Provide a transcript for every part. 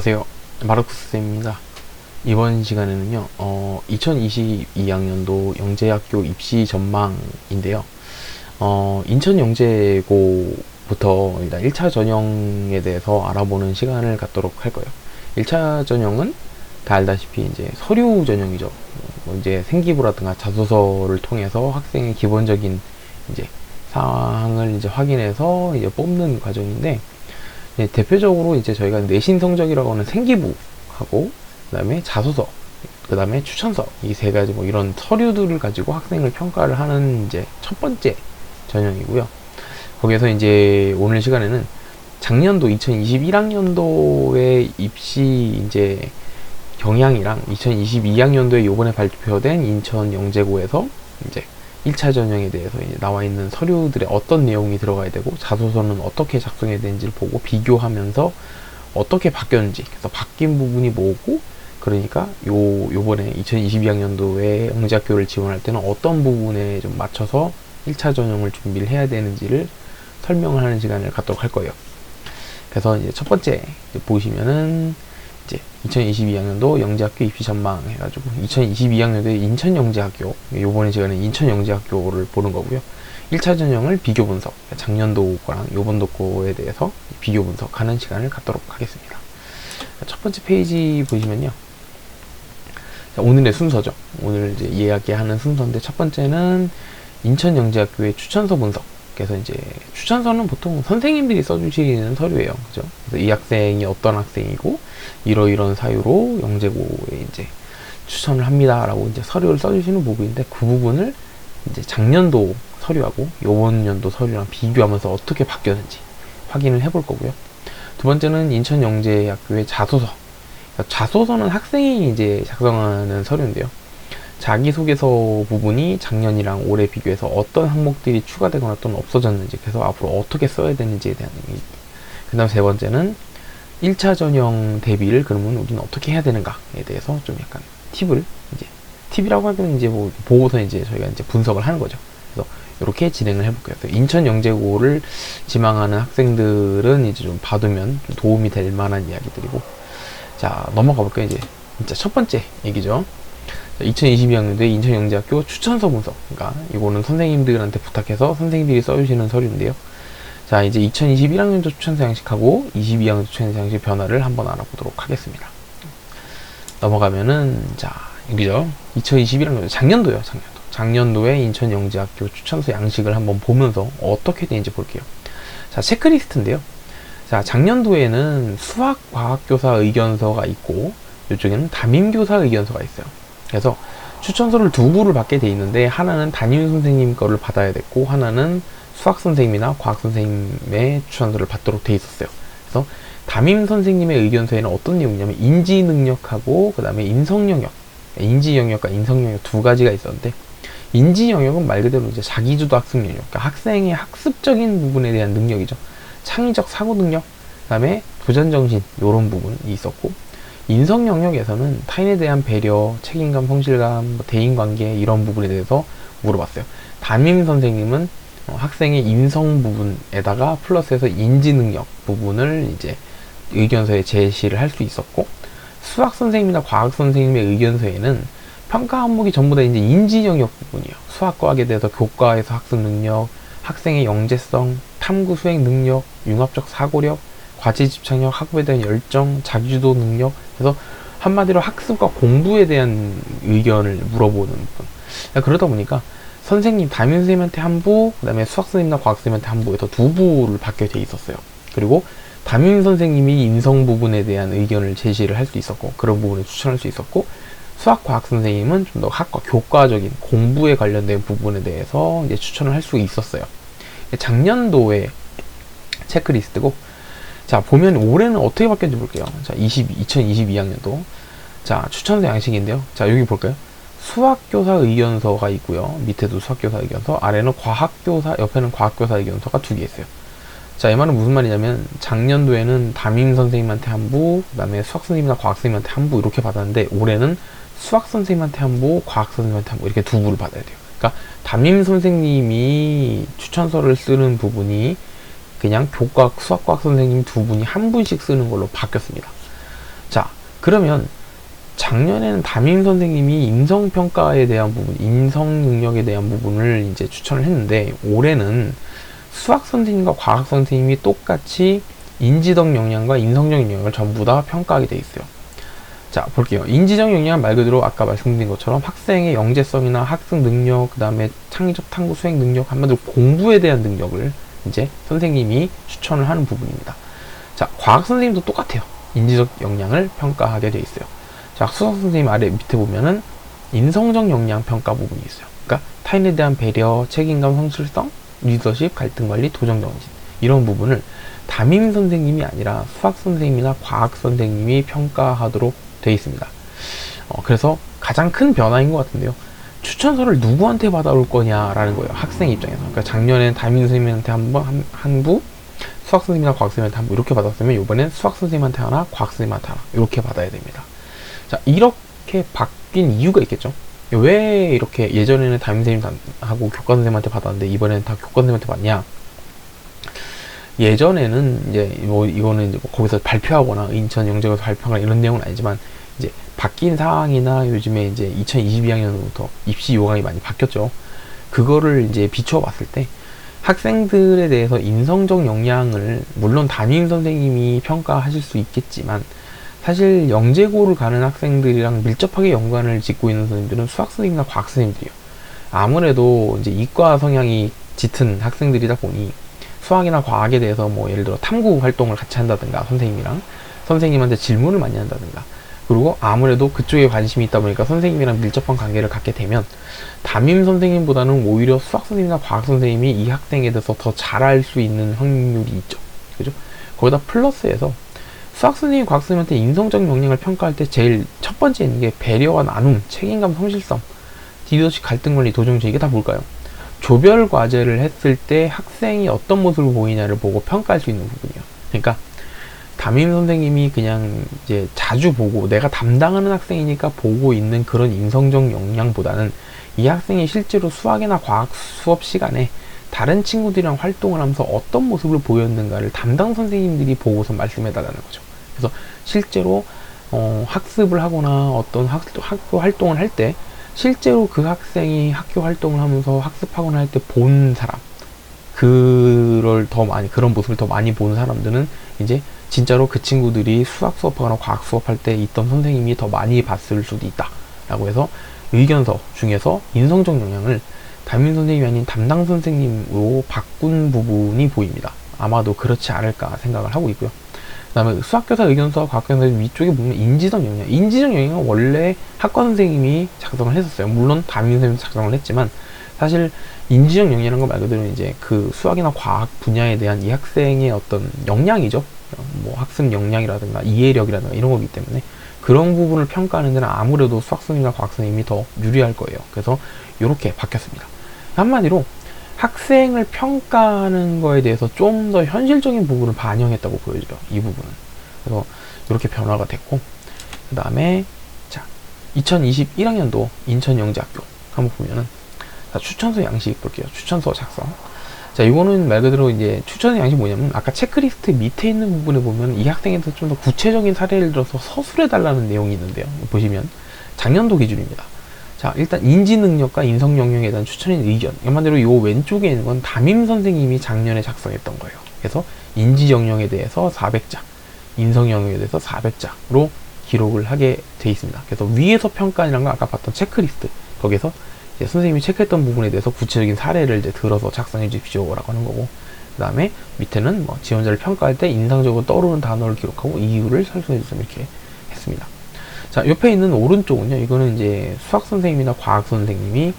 안녕하세요. 마르쿠스입니다. 이번 시간에는요, 2022학년도 영재학교 입시 전망인데요. 인천영재고부터 일단 1차 전형에 대해서 알아보는 시간을 갖도록 할 거예요. 1차 전형은 다 알다시피 이제 서류 전형이죠. 이제 생기부라든가 자소서를 통해서 학생의 기본적인 이제 사항을 이제 확인해서 이제 뽑는 과정인데, 대표적으로 이제 저희가 내신 성적이라고 하는 생기부하고 그 다음에 자소서, 그 다음에 추천서, 이 세 가지 뭐 이런 서류들을 가지고 학생을 평가를 하는 이제 첫 번째 전형이고요. 거기에서 이제 오늘 시간에는 작년도 2021학년도의 입시 이제 경향이랑 2022학년도에 요번에 발표된 인천영재고에서 이제 1차 전형에 대해서 이제 나와 있는 서류들의 어떤 내용이 들어가야 되고 자소서는 어떻게 작성해야 되는지를 보고 비교하면서 어떻게 바뀌었는지, 그래서 바뀐 부분이 뭐고, 그러니까 요번에 2022학년도에 영재학교를 지원할 때는 어떤 부분에 좀 맞춰서 1차 전형을 준비를 해야 되는지를 설명을 하는 시간을 갖도록 할 거예요. 그래서 이제 첫 번째 보시면은 이제 2022학년도 영재학교 입시 전망 해가지고 2022학년도에 인천영재학교, 요번에 시간에 인천영재학교를 보는 거고요. 1차 전형을 비교 분석, 작년도 거랑 요번도 거에 대해서 비교 분석하는 시간을 갖도록 하겠습니다. 첫 번째 페이지 보시면요, 오늘의 순서죠. 오늘 이제 이야기하는 순서인데, 첫 번째는 인천영재학교의 추천서 분석. 그래서 이제 추천서는 보통 선생님들이 써주시는 서류예요. 그죠? 그래서 이 학생이 어떤 학생이고 이러이런 사유로 영재고에 이제 추천을 합니다라고 이제 서류를 써주시는 부분인데, 그 부분을 이제 작년도 서류하고 요번 연도 서류랑 비교하면서 어떻게 바뀌었는지 확인을 해볼 거고요. 두 번째는 인천영재학교의 자소서. 그러니까 자소서는 학생이 이제 작성하는 서류인데요. 자기소개서 부분이 작년이랑 올해 비교해서 어떤 항목들이 추가되거나 또는 없어졌는지, 그래서 앞으로 어떻게 써야 되는지에 대한 얘기. 그 다음 세 번째는 1차 전형 대비를 그러면 우리는 어떻게 해야 되는가에 대해서 좀 약간 팁이라고 하기는 이제 뭐 보고서 이제 저희가 이제 분석을 하는 거죠. 그래서 이렇게 진행을 해볼게요. 인천영재고를 지망하는 학생들은 이제 좀 봐두면 좀 도움이 될 만한 이야기들이고, 자, 넘어가 볼까요? 이제 진짜 첫 번째 얘기죠. 2022학년도에 인천영재학교 추천서 분석. 그러니까 이거는 선생님들한테 부탁해서 선생님들이 써주시는 서류인데요. 자, 이제 2021학년도 추천서 양식하고 22학년도 추천서 양식 변화를 한번 알아보도록 하겠습니다. 넘어가면은, 자, 여기죠. 2021학년도, 작년도에 인천영재학교 추천서 양식을 한번 보면서 어떻게 되는지 볼게요. 자, 체크리스트인데요. 자, 작년도에는 수학과학교사 의견서가 있고, 이쪽에는 담임교사 의견서가 있어요. 그래서 추천서를 두 부를 받게 돼 있는데, 하나는 담임 선생님 거를 받아야 됐고, 하나는 수학 선생님이나 과학 선생님의 추천서를 받도록 돼 있었어요. 그래서 담임 선생님의 의견서에는 어떤 내용이냐면 인지 능력하고 그 다음에 인성 영역, 인지 영역과 인성 영역 두 가지가 있었는데, 인지 영역은 말 그대로 이제 자기주도 학습 영역, 그러니까 학생의 학습적인 부분에 대한 능력이죠. 창의적 사고 능력, 그 다음에 도전 정신, 이런 부분이 있었고, 인성 영역에서는 타인에 대한 배려, 책임감, 성실감, 뭐 대인관계, 이런 부분에 대해서 물어봤어요. 담임 선생님은 학생의 인성 부분에다가 플러스해서 인지 능력 부분을 이제 의견서에 제시를 할 수 있었고, 수학 선생님이나 과학 선생님의 의견서에는 평가 항목이 전부 다 이제 인지 영역 부분이에요. 수학 과학에 대해서 교과에서 학습 능력, 학생의 영재성, 탐구 수행 능력, 융합적 사고력, 과제 집착력, 학업에 대한 열정, 자기주도 능력. 그래서 한마디로 학습과 공부에 대한 의견을 물어보는 부분. 그러다 보니까 선생님, 담임 선생님한테 한 부, 그 다음에 수학 선생님이나 과학 선생님한테 한 부에서 두 부를 받게 돼 있었어요. 그리고 담임 선생님이 인성 부분에 대한 의견을 제시를 할 수 있었고, 그런 부분을 추천할 수 있었고, 수학 과학 선생님은 좀 더 학과 교과적인 공부에 관련된 부분에 대해서 이제 추천을 할 수 있었어요. 작년도의 체크리스트고, 자, 보면 올해는 어떻게 바뀌었는지 볼게요. 자, 2022학년도. 자, 추천서 양식인데요. 자, 여기 볼까요? 수학교사 의견서가 있고요. 밑에도 수학교사 의견서, 아래는 과학교사, 옆에는 과학교사 의견서가 두 개 있어요. 자, 이 말은 무슨 말이냐면, 작년도에는 담임 선생님한테 한 부, 그 다음에 수학 선생님이나 과학 선생님한테 한 부 이렇게 받았는데, 올해는 수학 선생님한테 한 부, 과학 선생님한테 한 부, 이렇게 두 부를 받아야 돼요. 그러니까 담임 선생님이 추천서를 쓰는 부분이 그냥 교과, 수학과학 선생님 두 분이 한 분씩 쓰는 걸로 바뀌었습니다. 자, 그러면 작년에는 담임 선생님이 인성평가에 대한 부분, 인성 능력에 대한 부분을 이제 추천을 했는데, 올해는 수학 선생님과 과학 선생님이 똑같이 인지적 역량과 인성적 역량을 전부 다 평가하게 돼 있어요. 자, 볼게요. 인지적 역량은 말 그대로 아까 말씀드린 것처럼 학생의 영재성이나 학습 능력, 그 다음에 창의적 탐구 수행 능력, 한마디로 공부에 대한 능력을 이제 선생님이 추천을 하는 부분입니다. 자, 과학 선생님도 똑같아요. 인지적 역량을 평가하게 돼 있어요. 자, 수학 선생님 아래 밑에 보면은 인성적 역량 평가 부분이 있어요. 그러니까 타인에 대한 배려, 책임감, 성실성, 리더십, 갈등 관리, 도전 정신, 이런 부분을 담임 선생님이 아니라 수학 선생님이나 과학 선생님이 평가하도록 되어 있습니다. 그래서 가장 큰 변화인 것 같은데요. 추천서를 누구한테 받아올 거냐라는 거예요. 학생 입장에서. 그러니까 작년엔 담임 선생님한테 한 부, 수학 선생님이나 과학 선생님한테 한 부 이렇게 받았으면 이번엔 수학 선생님한테 하나, 과학 선생님한테 하나 이렇게 받아야 됩니다. 자, 이렇게 바뀐 이유가 있겠죠. 왜 이렇게 예전에는 담임 선생님하고 교과 선생님한테 받았는데 이번에는 다 교과 선생님한테 받냐? 예전에는 이제 뭐 이거는 이제 뭐 거기서 발표하거나 인천 영재에서 발표하거나 이런 내용은 아니지만 이제 바뀐 상황이나 요즘에 이제 2022학년부터 입시 요강이 많이 바뀌었죠. 그거를 이제 비추어 봤을 때 학생들에 대해서 인성적 역량을 물론 담임 선생님이 평가하실 수 있겠지만 사실 영재고를 가는 학생들이랑 밀접하게 연관을 짓고 있는 선생님들은 수학 선생님이나 과학 선생님들이요. 아무래도 이제 이과 성향이 짙은 학생들이다 보니 수학이나 과학에 대해서 뭐 예를 들어 탐구 활동을 같이 한다든가 선생님이랑 선생님한테 질문을 많이 한다든가 그리고 아무래도 그쪽에 관심이 있다 보니까 선생님이랑 밀접한 관계를 갖게 되면 담임 선생님보다는 오히려 수학 선생님이나 과학 선생님이 이 학생에 대해서 더 잘할 수 있는 확률이 있죠. 그죠? 거기다 플러스해서 수학 선생님, 과학 선생님한테 인성적 역량을 평가할 때 제일 첫 번째 있는 게 배려와 나눔, 책임감, 성실성, 리더십, 갈등 관리, 도전정 이게 다 뭘까요? 조별 과제를 했을 때 학생이 어떤 모습을 보이냐를 보고 평가할 수 있는 부분이에요. 그러니까 담임 선생님이 그냥 이제 자주 보고 내가 담당하는 학생이니까 보고 있는 그런 인성적 역량보다는 이 학생이 실제로 수학이나 과학 수업 시간에 다른 친구들이랑 활동을 하면서 어떤 모습을 보였는가를 담당 선생님들이 보고서 말씀해 달라는 거죠. 그래서 실제로 학습을 하거나 어떤 학교 활동을 할 때 실제로 그 학생이 학교 활동을 하면서 학습하거나 할 때 본 사람, 그런 모습을 더 많이 본 사람들은 이제 진짜로 그 친구들이 수학 수업하거나 과학 수업할 때 있던 선생님이 더 많이 봤을 수도 있다 라고 해서 의견서 중에서 인성적 역량을 담임 선생님이 아닌 담당 선생님으로 바꾼 부분이 보입니다. 아마도 그렇지 않을까 생각을 하고 있고요. 그 다음에 수학교사 의견서, 과학교사 위쪽에 보면 인지적 역량. 인지적 역량은 원래 학과 선생님이 작성을 했었어요. 물론 담임 선생님도 작성을 했지만 사실 인지적 역량이라는 거 말 그대로 이제 그 수학이나 과학 분야에 대한 이 학생의 어떤 역량이죠. 뭐 학습 역량이라든가 이해력이라든가 이런 거기 때문에 그런 부분을 평가하는 데는 아무래도 수학 선생님이나 과학 선생님이 더 유리할 거예요. 그래서 이렇게 바뀌었습니다. 한마디로 학생을 평가하는 거에 대해서 좀 더 현실적인 부분을 반영했다고 보여져요. 이 부분은. 그래서 이렇게 변화가 됐고 그 다음에 자 2021학년도 인천영재학교 한번 보면은 자, 추천서 양식 볼게요. 추천서 작성. 자, 이거는 말 그대로 이제 추천서 양식 뭐냐면 아까 체크리스트 밑에 있는 부분에 보면 이 학생에 대해서 좀 더 구체적인 사례를 들어서 서술해 달라는 내용이 있는데요. 보시면 작년도 기준입니다. 자, 일단 인지 능력과 인성 역량에 대한 추천인 의견. 한마디로 이 왼쪽에 있는 건 담임 선생님이 작년에 작성했던 거예요. 그래서 인지 역량에 대해서 400자, 인성 역량에 대해서 400자로 기록을 하게 돼 있습니다. 그래서 위에서 평가라는 건 아까 봤던 체크리스트. 거기서 이제 선생님이 체크했던 부분에 대해서 구체적인 사례를 이제 들어서 작성해 주십시오라고 하는 거고. 그 다음에 밑에는 뭐 지원자를 평가할 때 인상적으로 떠오르는 단어를 기록하고 이유를 설명해 주세요. 이렇게 했습니다. 자, 옆에 있는 오른쪽은요, 이거는 이제 수학 선생님이나 과학 선생님이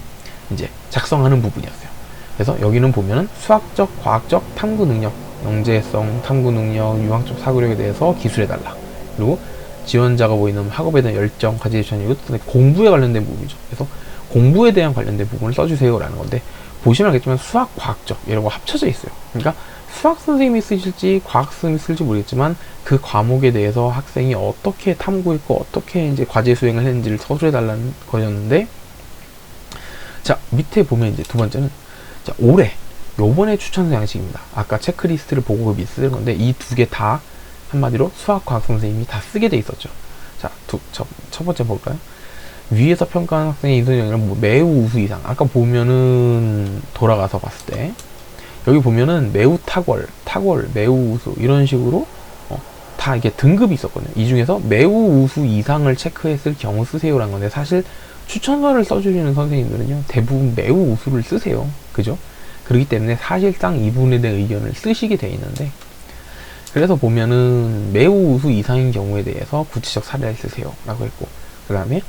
이제 작성하는 부분이었어요. 그래서 여기는 보면은 수학적, 과학적 탐구 능력, 영재성, 탐구 능력, 유학적 사고력에 대해서 기술해달라. 그리고 지원자가 보이는 학업에 대한 열정, 가치 제시하는 이것도 공부에 관련된 부분이죠. 그래서 공부에 대한 관련된 부분을 써주세요라는 건데, 보시면 알겠지만 수학, 과학적 이런 거 합쳐져 있어요. 그러니까 수학 선생님이 쓰실지 과학 선생님이 쓸지 모르겠지만 그 과목에 대해서 학생이 어떻게 탐구했고 어떻게 이제 과제 수행을 했는지를 서술해 달라는 거였는데, 자 밑에 보면 이제 두 번째는 자 요번에 추천서 양식입니다. 아까 체크리스트를 보고 그 밑에 쓰는 건데 이 두 개 다 한마디로 수학, 과학 선생님이 다 쓰게 돼 있었죠. 자, 첫 번째 볼까요? 위에서 평가한 학생의 인성 영역은 뭐 매우 우수 이상. 아까 보면은 돌아가서 봤을 때 여기 보면은 매우 탁월, 매우 우수 이런 식으로 다 이게 등급이 있었거든요. 이 중에서 매우 우수 이상을 체크했을 경우 쓰세요라는 건데, 사실 추천서를 써주시는 선생님들은요 대부분 매우 우수를 쓰세요. 그죠? 그렇기 때문에 사실상 이분에 대한 의견을 쓰시게 돼 있는데, 그래서 보면은 매우 우수 이상인 경우에 대해서 구체적 사례를 쓰세요 라고 했고, 그 다음에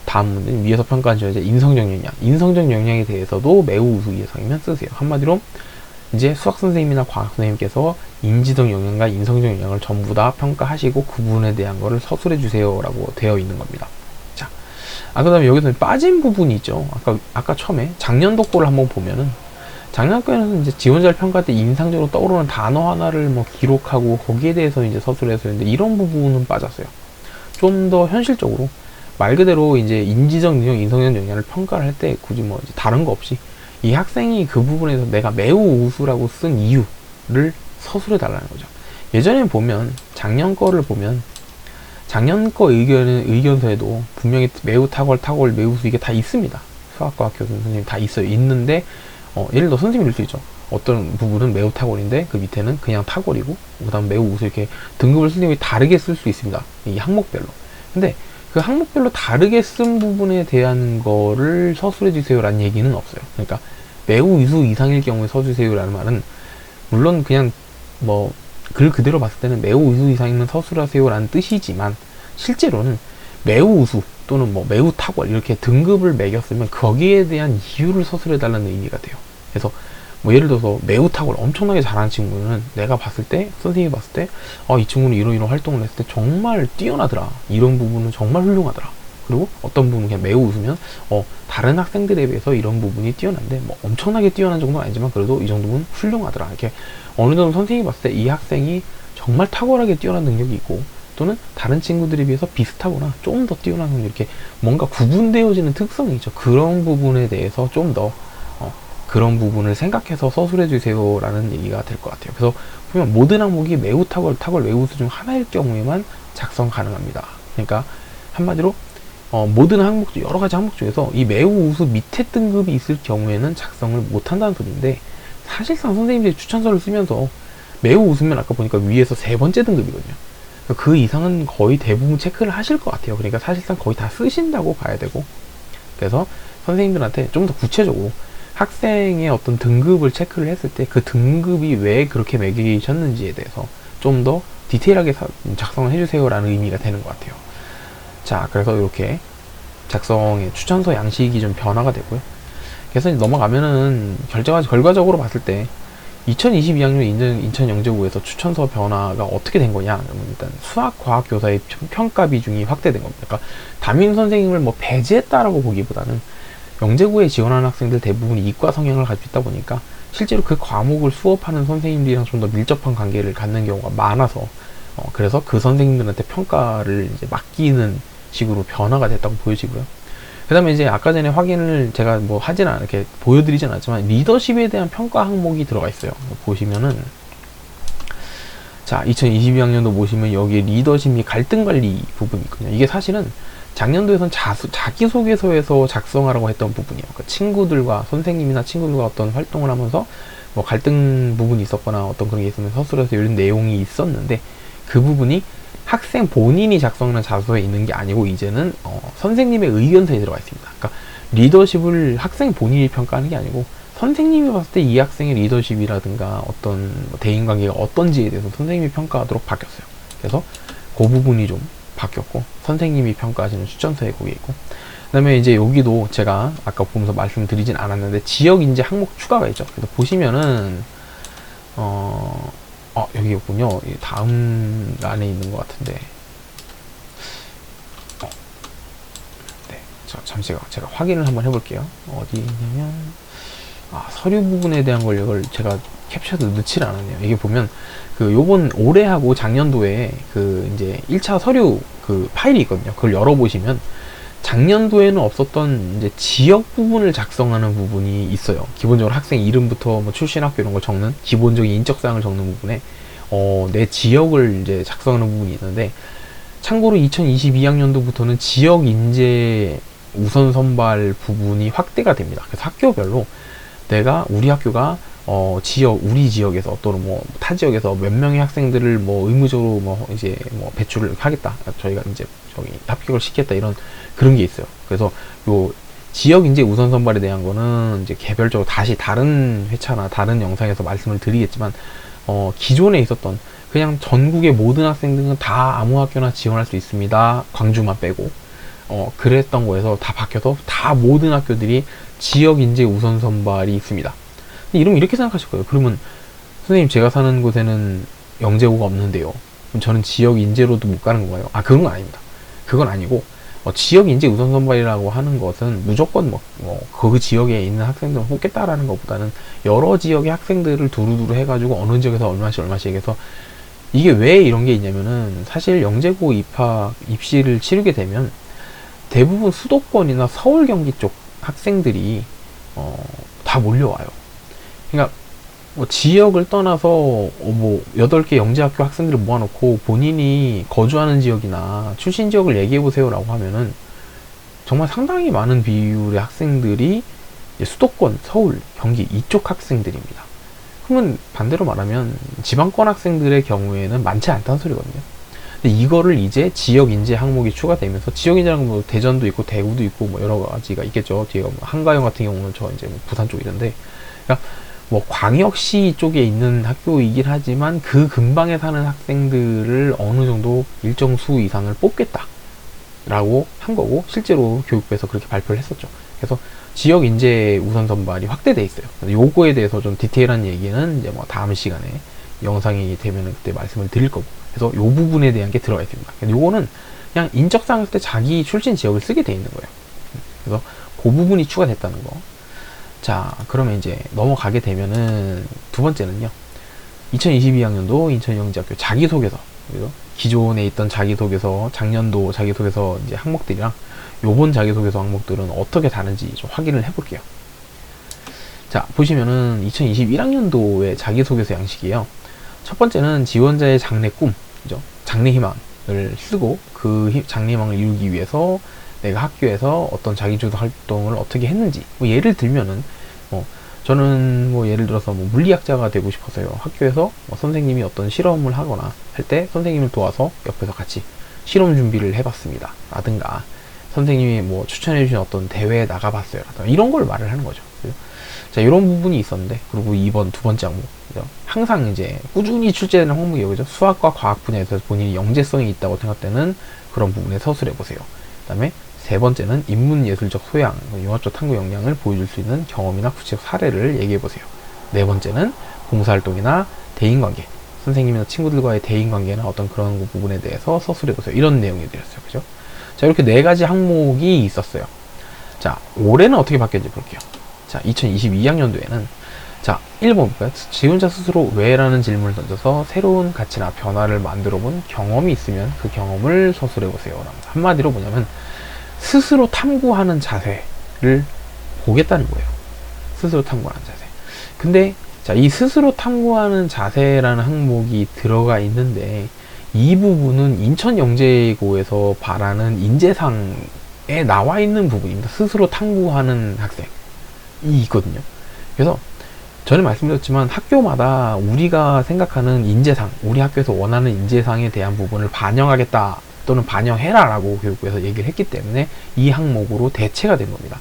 다음 문제는 위에서 평가한 이제 인성적 역량에 대해서도 매우 우수 이상이면 쓰세요. 한마디로 이제 수학 선생님이나 과학 선생님께서 인지적 역량과 인성적 역량을 전부 다 평가하시고 그 부분에 대한 거를 서술해 주세요 라고 되어 있는 겁니다. 자, 그 다음에 여기서 빠진 부분이 있죠. 아까 처음에 작년도 거를 한번 보면은, 작년 거에는 이제 지원자를 평가할 때 인상적으로 떠오르는 단어 하나를 뭐 기록하고 거기에 대해서 이제 서술해서 했는데, 이런 부분은 빠졌어요. 좀 더 현실적으로 말 그대로 이제 인지적 능력, 인성적 역량을 평가를 할 때 굳이 뭐 이제 다른 거 없이 이 학생이 그 부분에서 내가 매우 우수라고 쓴 이유를 서술해 달라는 거죠. 예전에 보면 작년 거를 보면 작년 거 의견서에도 분명히 매우 탁월, 매우 우수 이게 다 있습니다. 수학과학 교수 선생님 다 있어요. 있는데 예를 들어 선생님이 이럴 수 있죠. 어떤 부분은 매우 탁월인데 그 밑에는 그냥 탁월이고 그 다음 매우 우수, 이렇게 등급을 선생님이 다르게 쓸 수 있습니다. 이 항목별로. 근데 그 항목별로 다르게 쓴 부분에 대한 거를 서술해 주세요 라는 얘기는 없어요. 그러니까 매우 우수 이상일 경우에 써주세요 라는 말은, 물론 그냥 뭐 글 그대로 봤을 때는 매우 우수 이상이면 서술하세요 라는 뜻이지만, 실제로는 매우 우수 또는 뭐 매우 탁월 이렇게 등급을 매겼으면 거기에 대한 이유를 서술해 달라는 의미가 돼요. 그래서 뭐 예를 들어서 매우 탁월, 엄청나게 잘하는 친구는 내가 봤을 때, 선생님이 봤을 때 이 친구는 이런 활동을 했을 때 정말 뛰어나더라, 이런 부분은 정말 훌륭하더라. 그리고 어떤 부분은 그냥 매우 웃으면 다른 학생들에 비해서 이런 부분이 뛰어난데, 뭐 엄청나게 뛰어난 정도는 아니지만 그래도 이 정도는 훌륭하더라. 이렇게 어느 정도 선생님이 봤을 때 이 학생이 정말 탁월하게 뛰어난 능력이 있고, 또는 다른 친구들에 비해서 비슷하거나 조금 더 뛰어난 능력, 이렇게 뭔가 구분되어지는 특성이 있죠. 그런 부분에 대해서 좀 더 그런 부분을 생각해서 서술해 주세요 라는 얘기가 될 것 같아요. 그래서 보면 모든 항목이 매우 탁월, 매우 우수 중 하나일 경우에만 작성 가능합니다. 그러니까 한마디로 모든 항목, 여러 가지 항목 중에서 이 매우 우수 밑에 등급이 있을 경우에는 작성을 못 한다는 소리인데, 사실상 선생님들이 추천서를 쓰면서 매우 우수면 아까 보니까 위에서 3번째 등급이거든요. 그 이상은 거의 대부분 체크를 하실 것 같아요. 그러니까 사실상 거의 다 쓰신다고 봐야 되고, 그래서 선생님들한테 좀 더 구체적으로 학생의 어떤 등급을 체크를 했을 때 그 등급이 왜 그렇게 매기셨는지에 대해서 좀 더 디테일하게 작성을 해주세요 라는 의미가 되는 것 같아요. 자, 그래서 이렇게 작성의 추천서 양식이 좀 변화가 되고요. 그래서 넘어가면은 결과적으로 봤을 때 2022학년 인천영재고에서 추천서 변화가 어떻게 된 거냐. 일단 수학과학교사의 평가 비중이 확대된 겁니다. 그러니까 담임 선생님을 뭐 배제했다라고 보기보다는 영재고에 지원하는 학생들 대부분이 이과 성향을 가지고 있다 보니까 실제로 그 과목을 수업하는 선생님들이랑 좀 더 밀접한 관계를 갖는 경우가 많아서 그래서 그 선생님들한테 평가를 이제 맡기는 식으로 변화가 됐다고 보여지고요. 그 다음에 이제 아까 전에 확인을 제가 뭐 이렇게 보여드리진 않았지만 리더십에 대한 평가 항목이 들어가 있어요. 보시면은 자, 2022학년도 보시면 여기에 리더십 및 갈등 관리 부분이 있거든요. 이게 사실은 작년도에선 자기소개서에서 작성하라고 했던 부분이에요. 그러니까 친구들과 선생님이나 친구들과 어떤 활동을 하면서 뭐 갈등 부분이 있었거나 어떤 그런 게 있으면 서술에서 이런 내용이 있었는데, 그 부분이 학생 본인이 작성하는 자소서에 있는 게 아니고 이제는 선생님의 의견서에 들어가 있습니다. 그러니까 리더십을 학생 본인이 평가하는 게 아니고 선생님이 봤을 때 이 학생의 리더십이라든가 어떤 대인관계가 어떤지에 대해서 선생님이 평가하도록 바뀌었어요. 그래서 그 부분이 좀 바뀌었고, 선생님이 평가하시는 추천서에 거기 있고, 그 다음에 이제 여기도 제가 아까 보면서 말씀드리진 않았는데 지역 인재 항목 추가가 있죠. 그래서 보시면은 여기 있군요. 다음 란에 있는 것 같은데, 네, 잠시만 제가 확인을 한번 해볼게요. 어디 있냐면 서류 부분에 대한 걸 제가 캡처해서 넣질 않았네요. 이게 보면 요번 올해하고 작년도에 이제 1차 서류 파일이 있거든요. 그걸 열어보시면 작년도에는 없었던 이제 지역 부분을 작성하는 부분이 있어요. 기본적으로 학생 이름부터 뭐 출신 학교 이런 걸 적는 기본적인 인적사항을 적는 부분에 내 지역을 이제 작성하는 부분이 있는데, 참고로 2022학년도부터는 지역 인재 우선 선발 부분이 확대가 됩니다. 그래서 학교별로 우리 학교가 우리 지역에서 또는 뭐 타 지역에서 몇 명의 학생들을 뭐 의무적으로 뭐 이제 뭐 배출을 하겠다. 저희가 이제 합격을 시켰다, 이런 그런 게 있어요. 그래서 요 지역 인재 우선 선발에 대한 거는 이제 개별적으로 다시 다른 회차나 다른 영상에서 말씀을 드리겠지만, 기존에 있었던 그냥 전국의 모든 학생들은 다 아무 학교나 지원할 수 있습니다. 광주만 빼고. 그랬던 거에서 다 바뀌어서 다 모든 학교들이 지역 인재 우선 선발이 있습니다. 이러면 이렇게 생각하실 거예요. 그러면 선생님, 제가 사는 곳에는 영재고가 없는데요. 그럼 저는 지역 인재로도 못 가는 건가요? 그런 건 아닙니다. 그건 아니고, 지역 인재 우선 선발이라고 하는 것은 무조건 그 지역에 있는 학생들을 뽑겠다라는 것보다는 여러 지역의 학생들을 두루두루 해가지고 어느 지역에서 얼마씩 해서, 이게 왜 이런 게 있냐면은, 사실 영재고 입시를 치르게 되면 대부분 수도권이나 서울 경기 쪽 학생들이 다 몰려와요. 그러니까 지역을 떠나서 8개 영재학교 학생들을 모아놓고 본인이 거주하는 지역이나 출신 지역을 얘기해보세요 라고 하면은 정말 상당히 많은 비율의 학생들이 수도권, 서울, 경기 이쪽 학생들입니다. 그러면 반대로 말하면 지방권 학생들의 경우에는 많지 않다는 소리거든요. 근데 이거를 이제 지역 인재 항목이 추가되면서, 지역 인재라는 건 뭐 대전도 있고 대구도 있고 뭐 여러 가지가 있겠죠. 뒤에가 뭐 한가영 같은 경우는 저 이제 부산 쪽이던데, 그러니까 뭐 광역시 쪽에 있는 학교이긴 하지만 그 근방에 사는 학생들을 어느 정도 일정 수 이상을 뽑겠다라고 한 거고, 실제로 교육부에서 그렇게 발표를 했었죠. 그래서 지역 인재 우선 선발이 확대돼 있어요. 요거에 대해서 좀 디테일한 얘기는 이제 뭐 다음 시간에 영상이 되면은 그때 말씀을 드릴 거고, 그래서 요 부분에 대한 게 들어가 있습니다. 요거는 그냥 인적사항 쓸 때 자기 출신 지역을 쓰게 돼 있는 거예요. 그래서 그 부분이 추가됐다는 거. 자, 그러면 이제 넘어가게 되면은 두 번째는요, 2022학년도 인천영재학교 자기소개서, 그리고 기존에 있던 자기소개서, 작년도 자기소개서 이제 항목들이랑 요번 자기소개서 항목들은 어떻게 다른지 좀 확인을 해볼게요. 자, 보시면은 2021학년도의 자기소개서 양식이에요. 첫 번째는 지원자의 장래 꿈, 그죠? 장래 희망을 쓰고, 그 장래 희망을 이루기 위해서 내가 학교에서 어떤 자기주도 활동을 어떻게 했는지, 뭐 예를 들면은 저는 예를 들어서 물리학자가 되고 싶어서요, 학교에서 선생님이 어떤 실험을 하거나 할 때 선생님을 도와서 옆에서 같이 실험 준비를 해봤습니다 라든가, 선생님이 추천해 주신 어떤 대회에 나가봤어요 라든가, 이런 걸 말을 하는 거죠. 자, 이런 부분이 있었는데, 그리고 두 번째 항목, 그죠? 항상 이제 꾸준히 출제되는 항목이에요, 그죠? 수학과 과학 분야에서 본인이 영재성이 있다고 생각되는 그런 부분에 서술해 보세요. 그 다음에 세 번째는 인문예술적 소양, 융합적 탐구 역량을 보여줄 수 있는 경험이나 구체적 사례를 얘기해 보세요. 네 번째는 봉사활동이나 대인관계, 선생님이나 친구들과의 대인관계나 어떤 그런 부분에 대해서 서술해 보세요. 이런 내용이 되었어요, 그죠? 자, 이렇게 네 가지 항목이 있었어요. 자, 올해는 어떻게 바뀌었는지 볼게요. 자, 2022학년도에는 자, 1번 볼까요? 지원자 스스로 왜라는 질문을 던져서 새로운 가치나 변화를 만들어 본 경험이 있으면 그 경험을 서술해 보세요. 한마디로 뭐냐면 스스로 탐구하는 자세를 보겠다는 거예요. 스스로 탐구하는 자세. 근데 자, 이 스스로 탐구하는 자세라는 항목이 들어가 있는데, 이 부분은 인천영재고에서 바라는 인재상에 나와 있는 부분입니다. 스스로 탐구하는 학생이 있거든요. 그래서 전에 말씀드렸지만 학교마다 우리가 생각하는 인재상, 우리 학교에서 원하는 인재상에 대한 부분을 반영하겠다 또는 반영해라 라고 교육부에서 얘기를 했기 때문에 이 항목으로 대체가 된 겁니다.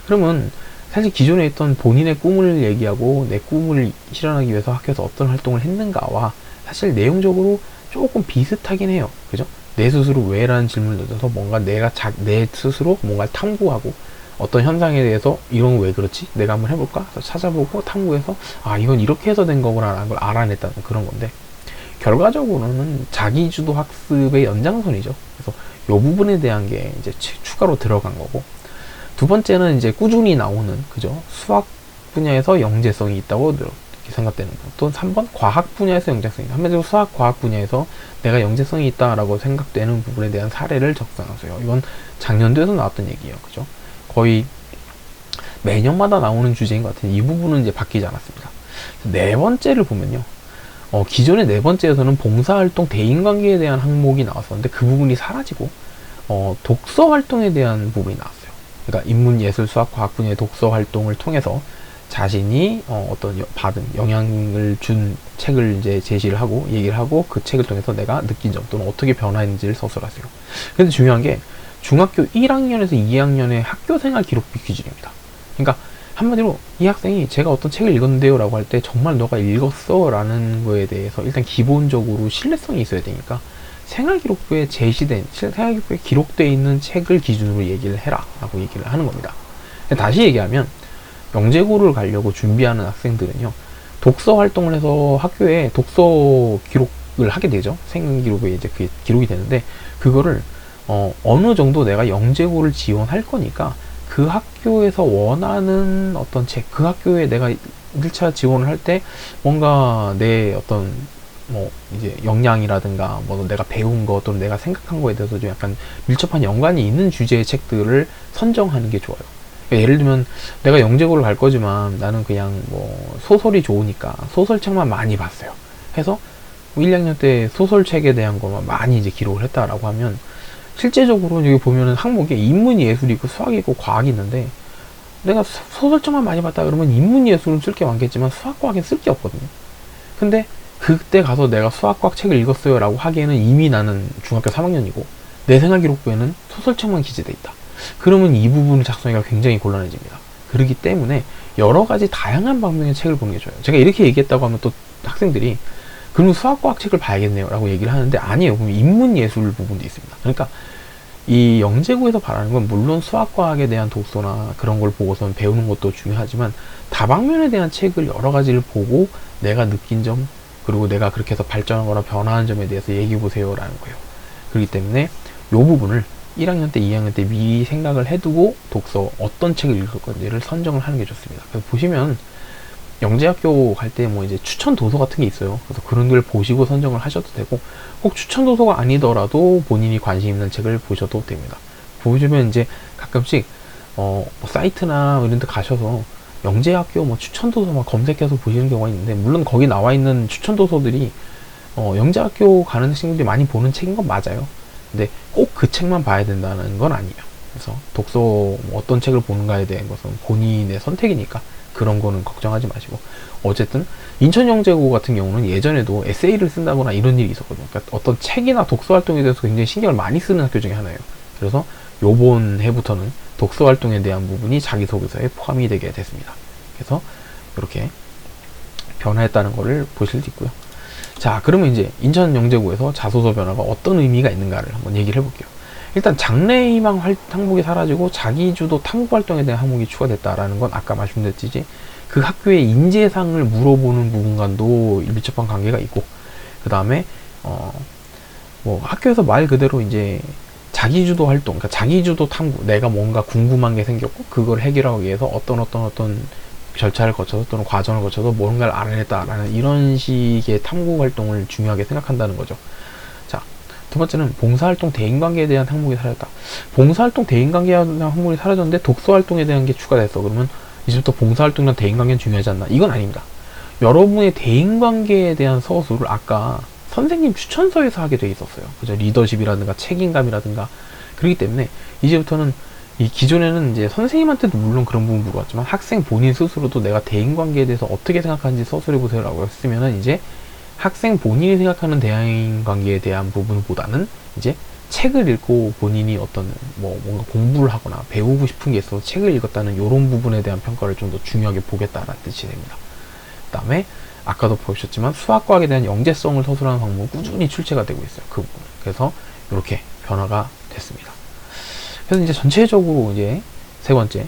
그러면 사실 기존에 있던 본인의 꿈을 얘기하고 내 꿈을 실현하기 위해서 학교에서 어떤 활동을 했는가와 사실 내용적으로 조금 비슷하긴 해요. 그죠? 내 스스로 왜라는 질문을 던져서 뭔가 내 스스로 뭔가를 탐구하고, 어떤 현상에 대해서 이런 거 왜 그렇지? 내가 한번 해볼까? 그래서 찾아보고 탐구해서 이건 이렇게 해서 된 거구나 라는 걸 알아냈다는 그런 건데, 결과적으로는 자기주도 학습의 연장선이죠. 그래서 이 부분에 대한 게 이제 추가로 들어간 거고, 두 번째는 이제 꾸준히 나오는, 그죠? 수학 분야에서 영재성이 있다고 이렇게 생각되는 거. 또 3번 과학 분야에서 영재성이 있다. 한마디로 수학 과학 분야에서 내가 영재성이 있다라고 생각되는 부분에 대한 사례를 적성하세요. 이건 작년도에도 나왔던 얘기예요. 그죠? 거의 매년마다 나오는 주제인 것 같은데 이 부분은 이제 바뀌지 않았습니다. 네 번째를 보면요. 기존의 네 번째에서는 봉사활동 대인관계에 대한 항목이 나왔었는데 그 부분이 사라지고 독서활동에 대한 부분이 나왔어요. 그러니까 인문, 예술, 수학, 과학 분야의 독서활동을 통해서 자신이 어떤 받은 영향을 준 책을 이제 제시를 하고 얘기를 하고 그 책을 통해서 내가 느낀 점 또는 어떻게 변화했는지를 서술하세요. 근데 중요한 게 중학교 1학년에서 2학년의 학교생활 기록비 기준입니다. 그러니까 한마디로 이 학생이 제가 어떤 책을 읽었는데요 라고 할 때 정말 너가 읽었어 라는 거에 대해서 일단 기본적으로 신뢰성이 있어야 되니까 생활기록부에 제시된 생활기록부에 기록되어 있는 책을 기준으로 얘기를 해라 라고 얘기를 하는 겁니다. 다시 얘기하면 영재고를 가려고 준비하는 학생들은요, 독서 활동을 해서 학교에 독서 기록을 하게 되죠. 생기록에 이제 그게 기록이 되는데, 그거를, 어느 정도 내가 영재고를 지원할 거니까, 그 학교에서 원하는 어떤 책, 그 학교에 내가 1차 지원을 할 때, 뭔가 내 어떤, 이제 역량이라든가, 내가 배운 거, 또는 내가 생각한 거에 대해서 좀 약간 밀접한 연관이 있는 주제의 책들을 선정하는 게 좋아요. 예를 들면 내가 영재고를 갈 거지만 나는 그냥 소설이 좋으니까 소설책만 많이 봤어요. 해서 1, 2학년 때 소설책에 대한 것만 많이 이제 기록을 했다라고 하면 실제적으로 여기 보면은 항목에 인문이 예술이 있고 수학이 있고 과학이 있는데 내가 소설책만 많이 봤다 그러면 인문이 예술은 쓸 게 많겠지만 수학 과학엔 쓸 게 없거든요. 근데 그때 가서 내가 수학 과학 책을 읽었어요 라고 하기에는 이미 나는 중학교 3학년이고 내 생활기록부에는 소설책만 기재돼 있다. 그러면 이 부분을 작성하기가 굉장히 곤란해집니다. 그렇기 때문에 여러 가지 다양한 방면의 책을 보는 게 좋아요. 제가 이렇게 얘기했다고 하면 또 학생들이 그러면 수학과학 책을 봐야겠네요 라고 얘기를 하는데 아니에요. 그럼 인문예술 부분도 있습니다. 그러니까 이 영재고에서 바라는 건 물론 수학과학에 대한 독서나 그런 걸 보고선 배우는 것도 중요하지만 다방면에 대한 책을 여러 가지를 보고 내가 느낀 점 그리고 내가 그렇게 해서 발전하거나 변화한 점에 대해서 얘기해 보세요 라는 거예요. 그렇기 때문에 이 부분을 1학년 때, 2학년 때 미리 생각을 해두고 독서 어떤 책을 읽을 건지를 선정을 하는 게 좋습니다. 그래서 보시면 영재학교 갈 때 이제 추천 도서 같은 게 있어요. 그래서 그런 걸 보시고 선정을 하셔도 되고 꼭 추천 도서가 아니더라도 본인이 관심 있는 책을 보셔도 됩니다. 보시면 이제 가끔씩 사이트나 이런 데 가셔서 영재학교 추천 도서 막 검색해서 보시는 경우가 있는데 물론 거기 나와 있는 추천 도서들이 영재학교 가는 친구들이 많이 보는 책인 건 맞아요. 근데 꼭 그 책만 봐야 된다는 건 아니에요. 그래서 독서 어떤 책을 보는가에 대한 것은 본인의 선택이니까 그런 거는 걱정하지 마시고 어쨌든 인천영재고 같은 경우는 예전에도 에세이를 쓴다거나 이런 일이 있었거든요. 그러니까 어떤 책이나 독서 활동에 대해서 굉장히 신경을 많이 쓰는 학교 중에 하나예요. 그래서 요번 해부터는 독서 활동에 대한 부분이 자기소개서에 포함이 되게 됐습니다. 그래서 이렇게 변화했다는 거를 보실 수 있고요. 자, 그러면 이제 인천영재고에서 자소서 변화가 어떤 의미가 있는가를 한번 얘기를 해볼게요. 일단 장래희망 항목이 사라지고 자기주도 탐구활동에 대한 항목이 추가됐다라는 건 아까 말씀드렸듯이 그 학교의 인재상을 물어보는 부분과도 밀접한 관계가 있고 그 다음에 학교에서 말 그대로 이제 자기주도 활동, 그러니까 자기주도 탐구, 내가 뭔가 궁금한 게 생겼고 그걸 해결하기 위해서 어떤 절차를 거쳐서 또는 과정을 거쳐서 뭔가를 알아냈다라는 이런 식의 탐구 활동을 중요하게 생각한다는 거죠. 자, 두 번째는 봉사활동 대인관계에 대한 항목이 사라졌다. 봉사활동 대인관계에 대한 항목이 사라졌는데 독서활동에 대한 게 추가됐어. 그러면 이제부터 봉사활동이나 대인관계는 중요하지 않나? 이건 아닙니다. 여러분의 대인관계에 대한 서술을 아까 선생님 추천서에서 하게 돼 있었어요. 그죠? 리더십이라든가 책임감이라든가. 그렇기 때문에 이제부터는 이 기존에는 이제 선생님한테도 물론 그런 부분 물어봤지만 학생 본인 스스로도 내가 대인관계에 대해서 어떻게 생각하는지 서술해보세요 라고 했으면은 이제 학생 본인이 생각하는 대인관계에 대한 부분보다는 이제 책을 읽고 본인이 어떤 뭔가 공부를 하거나 배우고 싶은 게 있어서 책을 읽었다는 이런 부분에 대한 평가를 좀 더 중요하게 보겠다라는 뜻이 됩니다. 그 다음에 아까도 보셨지만 수학과학에 대한 영재성을 서술하는 방법은 꾸준히 출제가 되고 있어요. 그 부분. 그래서 이렇게 변화가 됐습니다. 그래서 이제 전체적으로 이제 세 번째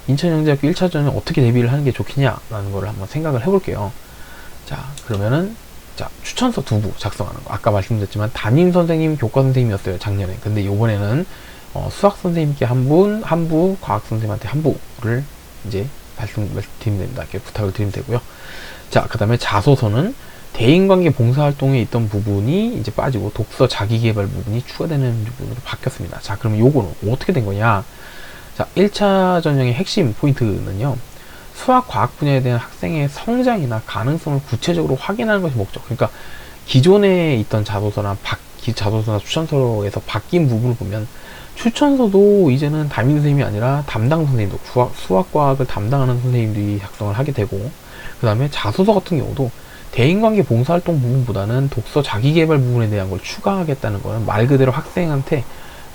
인천영재학교 1차전에 어떻게 대비를 하는 게 좋겠냐라는 거를 한번 생각을 해볼게요. 자, 그러면은 추천서 2부 작성하는 거. 아까 말씀드렸지만 담임 선생님, 교과 선생님이었어요 작년에. 근데 이번에는 수학 선생님께 한 부, 과학 선생님한테 한 부를 이제 말씀드리면 됩니다. 이렇게 부탁을 드리면 되고요. 자, 그 다음에 자소서는 대인관계 봉사활동에 있던 부분이 이제 빠지고 독서 자기개발 부분이 추가되는 부분으로 바뀌었습니다. 자, 그러면 요거는 어떻게 된 거냐? 자, 1차 전형의 핵심 포인트는요. 수학, 과학 분야에 대한 학생의 성장이나 가능성을 구체적으로 확인하는 것이 목적. 그러니까 기존에 있던 자소서나 추천서에서 바뀐 부분을 보면 추천서도 이제는 담임 선생님이 아니라 담당 선생님도 수학, 과학을 담당하는 선생님들이 작성을 하게 되고, 그 다음에 자소서 같은 경우도 대인관계 봉사활동 부분보다는 독서 자기개발 부분에 대한 걸 추가하겠다는 거는 말 그대로 학생한테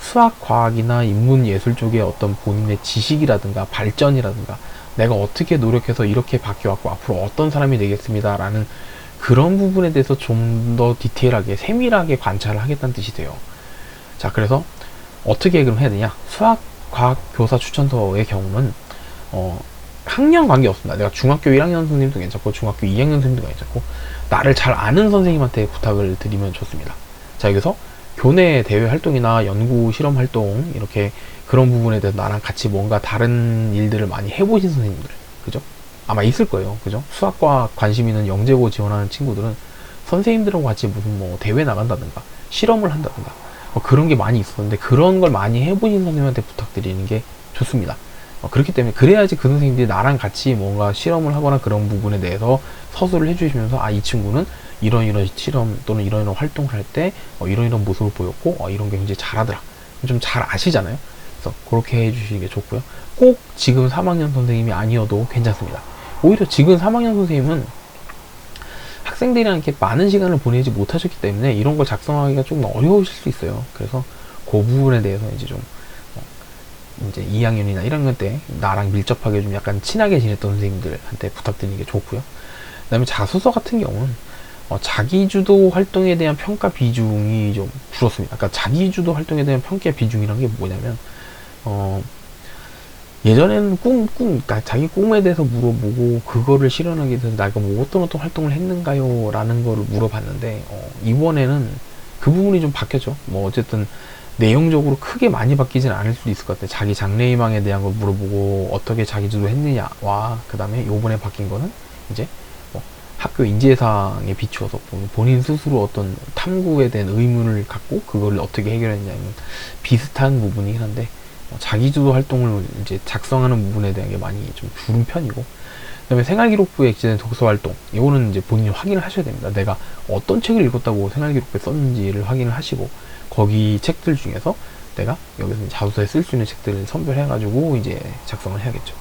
수학, 과학이나 인문, 예술 쪽에 어떤 본인의 지식이라든가 발전이라든가 내가 어떻게 노력해서 이렇게 바뀌어왔고 앞으로 어떤 사람이 되겠습니다 라는 그런 부분에 대해서 좀 더 디테일하게 세밀하게 관찰을 하겠다는 뜻이 돼요. 자, 그래서 어떻게 그럼 해야 되냐. 수학, 과학, 교사 추천서의 경우는 학년 관계 없습니다. 내가 중학교 1학년 선생님도 괜찮고 중학교 2학년 선생님도 괜찮고 나를 잘 아는 선생님한테 부탁을 드리면 좋습니다. 자, 여기서 교내 대회 활동이나 연구 실험 활동 이렇게 그런 부분에 대해서 나랑 같이 뭔가 다른 일들을 많이 해보신 선생님들, 그죠? 아마 있을 거예요, 그죠? 수학과 관심 있는 영재고 지원하는 친구들은 선생님들하고 같이 무슨 뭐 대회 나간다든가 실험을 한다든가 뭐 그런 게 많이 있었는데 그런 걸 많이 해보신 선생님한테 부탁드리는 게 좋습니다. 그렇기 때문에 그래야지 그 선생님들이 나랑 같이 뭔가 실험을 하거나 그런 부분에 대해서 서술을 해주시면서 아, 이 친구는 이런 실험 또는 이런 활동을 할 때 이런 모습을 보였고 이런 게 굉장히 잘하더라. 좀 잘 아시잖아요. 그래서 그렇게 해주시는 게 좋고요. 꼭 지금 3학년 선생님이 아니어도 괜찮습니다. 오히려 지금 3학년 선생님은 학생들이랑 이렇게 많은 시간을 보내지 못하셨기 때문에 이런 걸 작성하기가 좀 어려우실 수 있어요. 그래서 그 부분에 대해서 이제 좀 이제 2학년이나 1학년 때 나랑 밀접하게 좀 약간 친하게 지냈던 선생님들한테 부탁드리는 게 좋고요. 그 다음에 자소서 같은 경우는 자기주도 활동에 대한 평가 비중이 좀 줄었습니다. 그러니까 자기주도 활동에 대한 평가 비중이란 게 뭐냐면 예전에는 그러니까 자기 꿈에 대해서 물어보고 그거를 실현하기 위해서 내가 뭐 어떤 활동을 했는가요? 라는 거를 물어봤는데 이번에는 그 부분이 좀 바뀌었죠. 뭐 어쨌든 내용적으로 크게 많이 바뀌진 않을 수도 있을 것 같아요. 자기 장래희망에 대한 걸 물어보고 어떻게 자기주도 했느냐와 그 다음에 요번에 바뀐 거는 이제 뭐 학교 인재상에 비추어서 본인 스스로 어떤 탐구에 대한 의문을 갖고 그걸 어떻게 해결했냐는 비슷한 부분이긴 한데 자기주도 활동을 이제 작성하는 부분에 대한 게 많이 좀 줄은 편이고, 그 다음에 생활기록부에 기재된 독서활동, 이거는 이제 본인이 확인을 하셔야 됩니다. 내가 어떤 책을 읽었다고 생활기록부에 썼는지를 확인을 하시고, 거기 책들 중에서 내가 여기서 자소서에 쓸 수 있는 책들을 선별해가지고 이제 작성을 해야겠죠.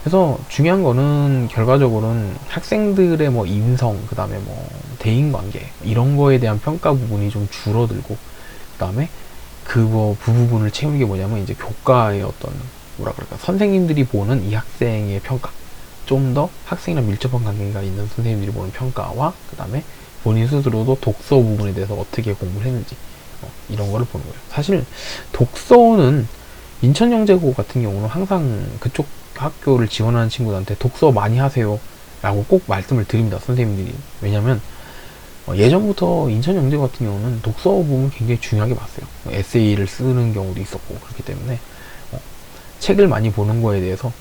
그래서 중요한 거는 결과적으로는 학생들의 뭐 인성, 그 다음에 뭐 대인관계, 이런 거에 대한 평가 부분이 좀 줄어들고, 그 다음에 그 부분을 채우는 게 뭐냐면 이제 교과의 어떤 뭐라 그럴까 선생님들이 보는 이 학생의 평가, 좀 더 학생이랑 밀접한 관계가 있는 선생님들이 보는 평가와 그 다음에 본인 스스로도 독서 부분에 대해서 어떻게 공부를 했는지 이런 거를 보는 거예요. 사실 독서는 인천영재고 같은 경우는 항상 그쪽 학교를 지원하는 친구들한테 독서 많이 하세요 라고 꼭 말씀을 드립니다, 선생님들이. 왜냐면 예전부터 인천영재고 같은 경우는 독서 부분 굉장히 중요하게 봤어요. 에세이를 쓰는 경우도 있었고 그렇기 때문에 책을 많이 보는 거에 대해서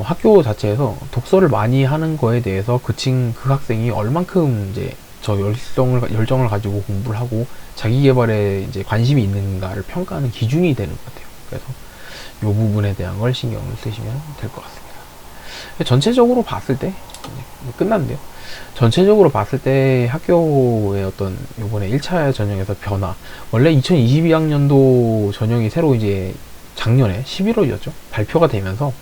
학교 자체에서 독서를 많이 하는 거에 대해서 그 학생이 얼만큼 이제 저 열정을 가지고 공부를 하고 자기 개발에 이제 관심이 있는가를 평가하는 기준이 되는 것 같아요. 그래서 이 부분에 대한 걸 신경을 쓰시면 될 것 같습니다. 전체적으로 봤을 때 끝났는데요. 전체적으로 봤을 때 학교의 어떤 요번에 1차 전형에서 변화, 원래 2022학년도 전형이 새로 이제 작년에 11월이었죠. 발표가 되면서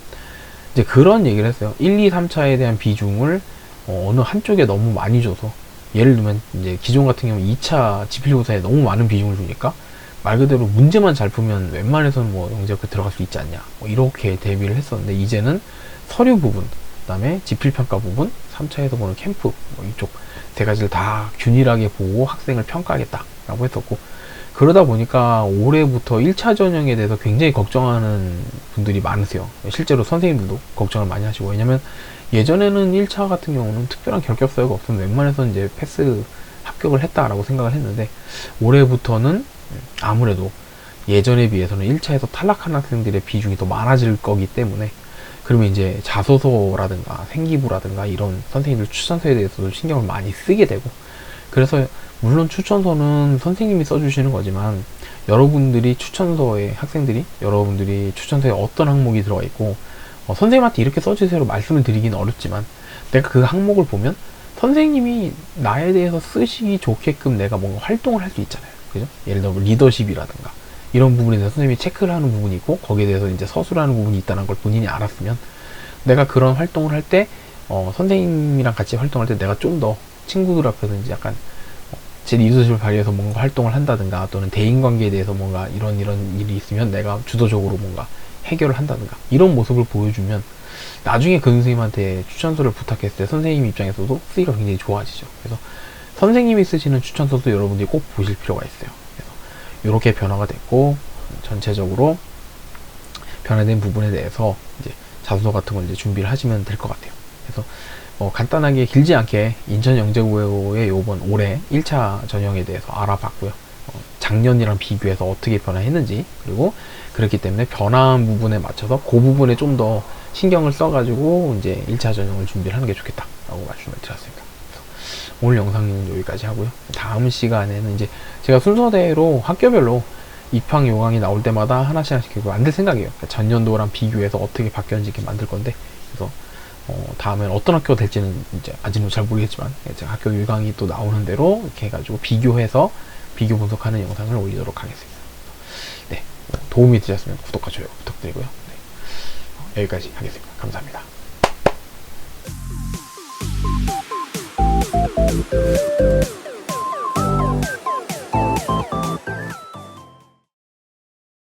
이제 그런 얘기를 했어요. 1, 2, 3차에 대한 비중을 어느 한쪽에 너무 많이 줘서, 예를 들면 이제 기존 같은 경우 2차 지필고사에 너무 많은 비중을 주니까 말 그대로 문제만 잘 풀면 웬만해서는 뭐 영재학교 들어갈 수 있지 않냐, 뭐 이렇게 대비를 했었는데 이제는 서류 부분, 그 다음에 지필평가 부분, 3차에서 보는 캠프, 뭐 이쪽 세 가지를 다 균일하게 보고 학생을 평가하겠다라고 했었고, 그러다 보니까 올해부터 1차 전형에 대해서 굉장히 걱정하는 분들이 많으세요. 실제로 선생님들도 걱정을 많이 하시고, 왜냐면 예전에는 1차 같은 경우는 특별한 결격 사유가 없으면 웬만해서 이제 패스 합격을 했다라고 생각을 했는데, 올해부터는 아무래도 예전에 비해서는 1차에서 탈락한 학생들의 비중이 더 많아질 거기 때문에, 그러면 이제 자소서라든가 생기부라든가 이런 선생님들 추천서에 대해서도 신경을 많이 쓰게 되고, 그래서 물론 추천서는 선생님이 써주시는 거지만 여러분들이 추천서에, 학생들이 여러분들이 추천서에 어떤 항목이 들어가 있고 선생님한테 이렇게 써주세요로 말씀을 드리기는 어렵지만 내가 그 항목을 보면 선생님이 나에 대해서 쓰시기 좋게끔 내가 뭔가 활동을 할 수 있잖아요. 그죠? 예를 들어 리더십이라든가 이런 부분에 대해서 선생님이 체크를 하는 부분이 있고 거기에 대해서 이제 서술을 하는 부분이 있다는 걸 본인이 알았으면 내가 그런 활동을 할 때 선생님이랑 같이 활동할 때 내가 좀 더 친구들 앞에서 이제 약간 제 리더십을 발휘해서 뭔가 활동을 한다든가 또는 대인관계에 대해서 뭔가 이런 일이 있으면 내가 주도적으로 뭔가 해결을 한다든가 이런 모습을 보여주면 나중에 그 선생님한테 추천서를 부탁했을 때 선생님 입장에서도 쓰기가 굉장히 좋아지죠. 그래서 선생님이 쓰시는 추천서도 여러분들이 꼭 보실 필요가 있어요. 그래서 이렇게 변화가 됐고 전체적으로 변화된 부분에 대해서 이제 자소서 같은 걸 이제 준비를 하시면 될 것 같아요. 그래서 간단하게 길지 않게 인천영재고의 요번 올해 1차 전형에 대해서 알아봤고요. 작년이랑 비교해서 어떻게 변화했는지 그리고 그렇기 때문에 변화한 부분에 맞춰서 그 부분에 좀 더 신경을 써가지고 이제 1차 전형을 준비를 하는 게 좋겠다라고 말씀을 드렸습니다. 오늘 영상은 여기까지 하고요. 다음 시간에는 이제 제가 순서대로 학교별로 입학 요강이 나올 때마다 하나씩 만들 생각이에요. 그러니까 전년도랑 비교해서 어떻게 바뀌었는지 이렇게 만들 건데 그래서 다음엔 어떤 학교가 될지는 이제 아직은 잘 모르겠지만 제가 학교 요강이 또 나오는 대로 이렇게 해가지고 비교해서 비교 분석하는 영상을 올리도록 하겠습니다. 네, 도움이 되셨으면 구독과 좋아요 부탁드리고요. 네, 여기까지 하겠습니다. 감사합니다.